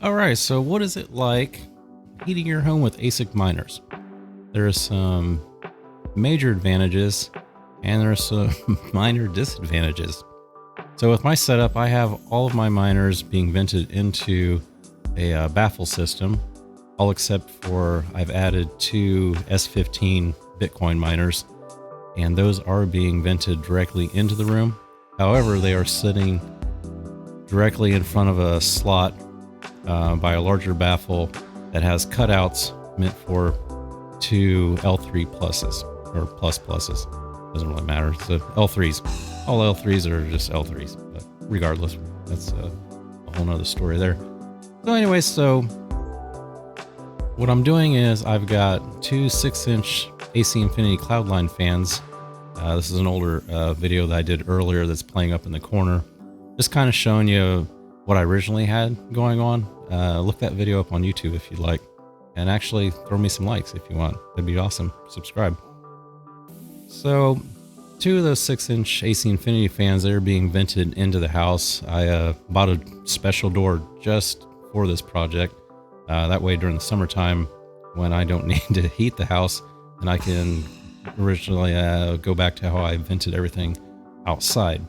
All right, so what is it like heating your home with ASIC miners? There are some major advantages and there are some minor disadvantages. So with my setup, I have all of my miners being vented into a baffle system, all except for I've added two S15 Bitcoin miners, and those are being vented directly into the room. However, they are sitting directly in front of a slot by a larger baffle that has cutouts meant for two L3 pluses or plus pluses. Doesn't really matter. So L3s, all L3s are just L3s, but regardless, that's a whole nother story there. So anyway, so what I'm doing is I've got two 6-inch AC Infinity Cloudline fans. This is an older video that I did earlier that's playing up in the corner. Just kind of showing you what I originally had going on. Look that video up on YouTube if you'd like. And actually throw me some likes if you want. That'd be awesome. Subscribe. So two of those 6-inch AC Infinity fans, they're being vented into the house. I bought a special door just for this project. That way during the summertime when I don't need to heat the house, and I can originally go back to how I vented everything outside.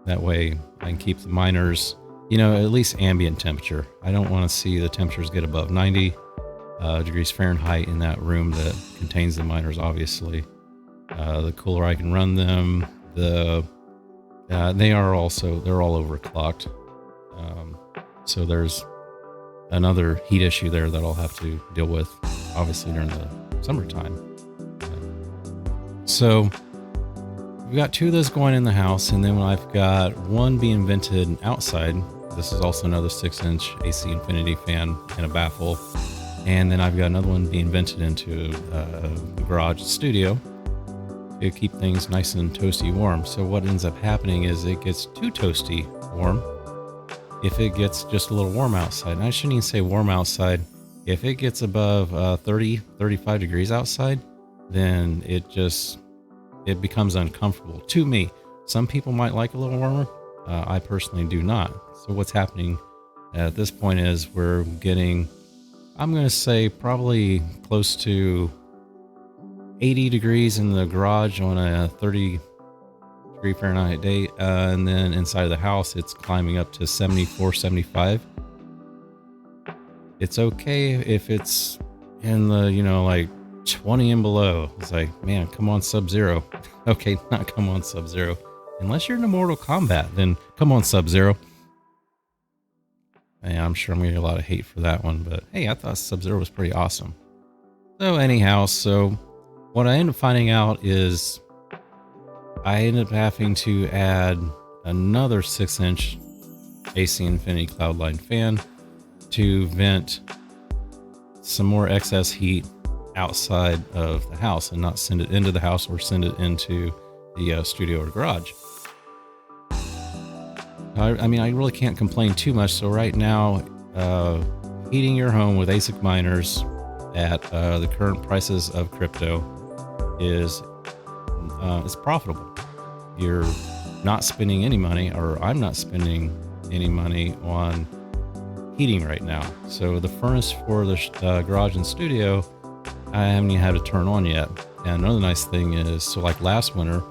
That way I can keep the miners, you know, at least ambient temperature. I don't want to see the temperatures get above 90 degrees Fahrenheit in that room that contains the miners, obviously. The cooler I can run them, they're all overclocked. So there's another heat issue there that I'll have to deal with, obviously, during the summertime. So we've got two of those going in the house, and then I've got one being vented outside. This is also another 6-inch AC Infinity fan and a baffle. And then I've got another one being vented into the garage studio to keep things nice and toasty warm. So what ends up happening is it gets too toasty warm if it gets just a little warm outside. And I shouldn't even say warm outside. If it gets above 30, 35 degrees outside, then it becomes uncomfortable to me. Some people might like a little warmer. I personally do not. So what's happening at this point is we're getting, I'm going to say probably close to 80 degrees in the garage on a 30 degree Fahrenheit day. And then inside of the house, it's climbing up to 74, 75. It's okay if it's in the, like 20 and below. It's like, man, come on, Sub-Zero. Okay, not come on, Sub-Zero. Unless you're in Mortal Kombat, then come on, Sub-Zero. Yeah, I'm sure I'm going to get a lot of hate for that one, but hey, I thought Sub-Zero was pretty awesome. So anyhow, so what I ended up finding out is I ended up having to add another 6-inch AC Infinity Cloudline fan to vent some more excess heat outside of the house and not send it into the house or send it into the studio or garage. I mean, I really can't complain too much. So right now, heating your home with ASIC miners at the current prices of crypto is profitable. You're not spending any money, or I'm not spending any money on heating right now. So the furnace for the garage and studio, I haven't even had to turn on yet. And another nice thing is, so like last winter,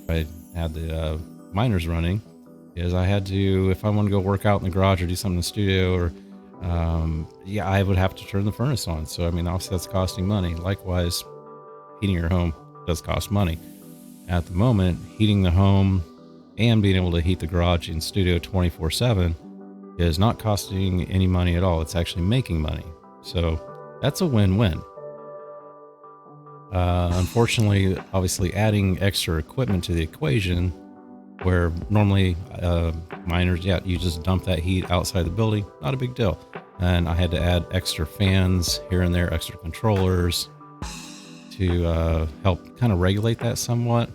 I had the miners running, is I had to, if I want to go work out in the garage or do something in the studio, or I would have to turn the furnace on. So I mean, obviously that's costing money. Likewise, heating your home does cost money. At the moment, heating the home and being able to heat the garage and studio 24/7 is not costing any money at all. It's actually making money. So that's a win-win. Unfortunately, obviously adding extra equipment to the equation, where normally miners, you just dump that heat outside the building, not a big deal. And I had to add extra fans here and there, extra controllers to help kind of regulate that somewhat.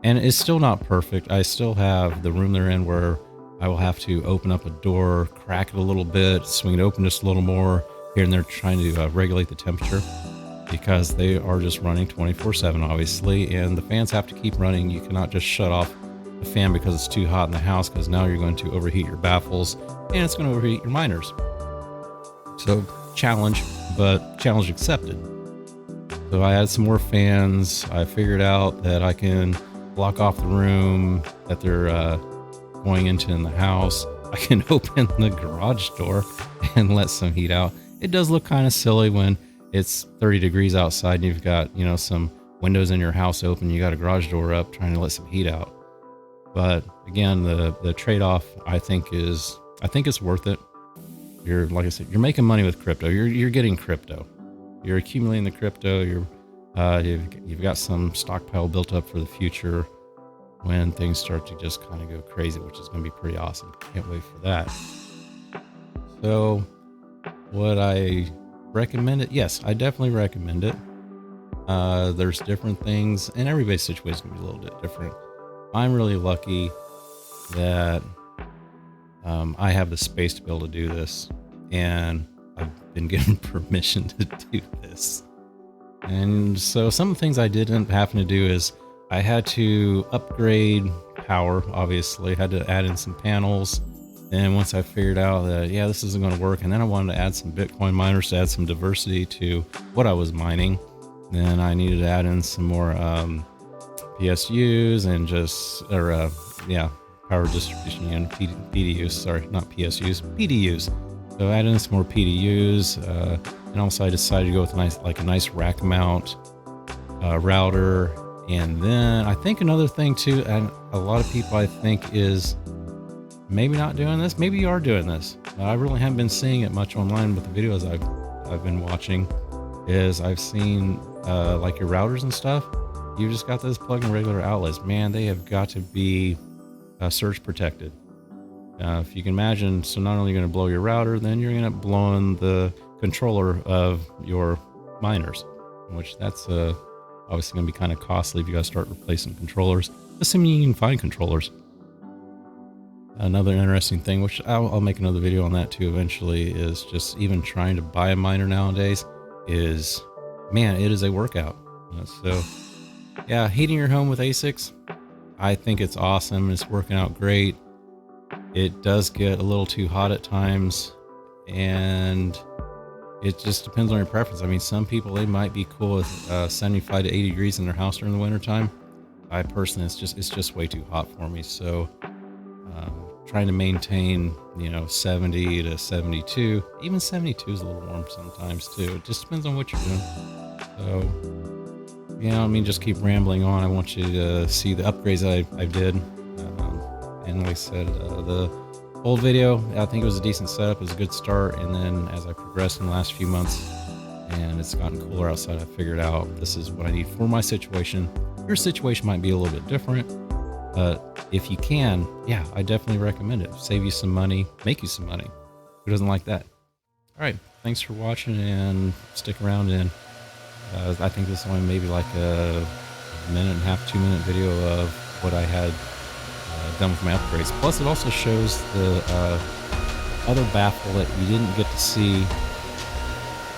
And it's still not perfect. I still have the room they're in where I will have to open up a door, crack it a little bit, swing it open just a little more here and there, trying to regulate the temperature, because they are just running 24/7, obviously, and the fans have to keep running. You cannot just shut off the fan because it's too hot in the house, because now you're going to overheat your baffles and it's going to overheat your miners. So challenge, but challenge accepted. So I added some more fans. I figured out that I can block off the room that they're going into in the house. I can open the garage door and let some heat out. It does look kind of silly when it's 30 degrees outside and you've got, some windows in your house open. You got a garage door up trying to let some heat out. But again, the trade-off I think it's worth it. Like I said, you're making money with crypto. You're getting crypto. You're accumulating the crypto. You've got some stockpile built up for the future when things start to just kind of go crazy, which is going to be pretty awesome. Can't wait for that. So, would I recommend it? Yes, I definitely recommend it. There's different things, and everybody's situation is going to be a little bit different. I'm really lucky that I have the space to be able to do this, and I've been given permission to do this. And so some of the things I didn't happen to do is I had to upgrade power, obviously. Had to add in some panels. And once I figured out that, yeah, this isn't going to work, and then I wanted to add some Bitcoin miners to add some diversity to what I was mining, then I needed to add in some more PSUs and power distribution unit, PDUs, sorry, not PSUs, PDUs. So I added in some more PDUs, and also I decided to go with a nice rack mount router. And then I think another thing too, and a lot of people I think is maybe not doing this, maybe you are doing this. I really haven't been seeing it much online, but the videos I've been watching is I've seen like your routers and stuff. You've just got those plug-in regular outlets. Man, they have got to be surge protected. If you can imagine, so not only are you going to blow your router, then you're going to blowing the controller of your miners, which that's obviously going to be kind of costly if you got to start replacing controllers, assuming you can find controllers. Another interesting thing, which I'll make another video on that too eventually, is just even trying to buy a miner nowadays is, man, it is a workout. So yeah, heating your home with ASICs, I think it's awesome. It's working out great. It does get a little too hot at times, and it just depends on your preference. I mean, some people, they might be cool with 75 to 80 degrees in their house during the wintertime. I personally, it's just way too hot for me. So trying to maintain, 70 to 72, even 72 is a little warm sometimes too. It just depends on what you're doing. So, just keep rambling on. I want you to see the upgrades I did. And like I said, the old video, I think it was a decent setup. It was a good start. And then as I progressed in the last few months and it's gotten cooler outside, I figured out this is what I need for my situation. Your situation might be a little bit different, but if you can, yeah, I definitely recommend it. Save you some money, make you some money. Who doesn't like that? All right. Thanks for watching, and stick around. And I think this is only maybe like a minute and a half, 2-minute video of what I had done with my upgrades. Plus, it also shows the other baffle that you didn't get to see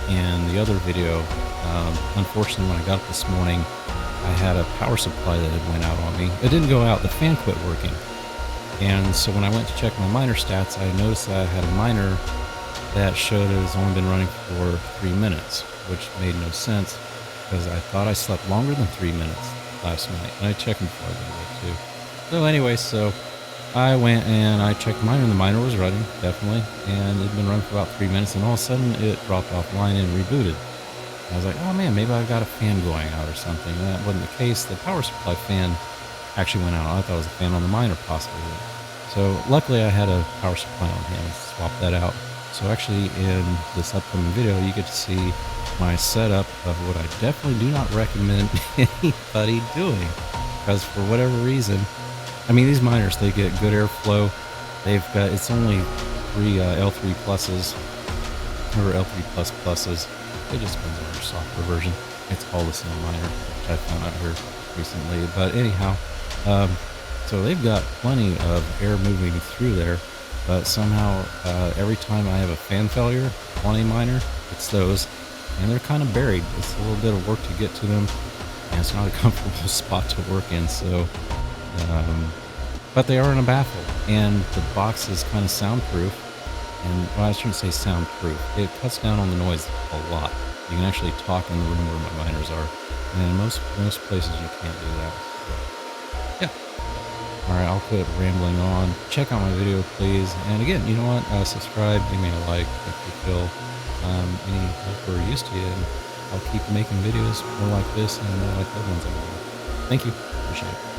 in the other video. Unfortunately, when I got up this morning, I had a power supply that had went out on me. It didn't go out, the fan quit working. And so when I went to check my miner stats, I noticed that I had a miner that showed it has only been running for 3 minutes, which made no sense because I thought I slept longer than 3 minutes last night. And I checked before I went to bed too. So anyway, so I went and I checked the miner, and the miner was running, definitely. And it had been running for about 3 minutes, and all of a sudden it dropped offline and rebooted. I was like, oh man, maybe I've got a fan going out or something. And that wasn't the case. The power supply fan actually went out. I thought it was a fan on the miner possibly. So luckily I had a power supply on hand. Swap that out. So actually in this upcoming video, you get to see my setup of what I definitely do not recommend anybody doing. Because for whatever reason, I mean, these miners, they get good airflow. They've got, it's only 3 L3 pluses or L3 plus pluses. It just depends on your software version. It's all the same miner, which I found out here recently. But anyhow, so they've got plenty of air moving through there, but somehow every time I have a fan failure on a miner, it's those, and they're kind of buried. It's a little bit of work to get to them, and it's not a comfortable spot to work in. So, but they are in a baffle, and the box is kind of soundproof. And well, I shouldn't say soundproof. It cuts down on the noise a lot. You can actually talk in the room where my miners are, and in most places you can't do that. So, yeah. All right, I'll quit rambling on. Check out my video, please. And again, you know what? Subscribe, give me a like if you feel any help or use to you. And I'll keep making videos more like this and more like the other ones I'm doing. Thank you. Appreciate it.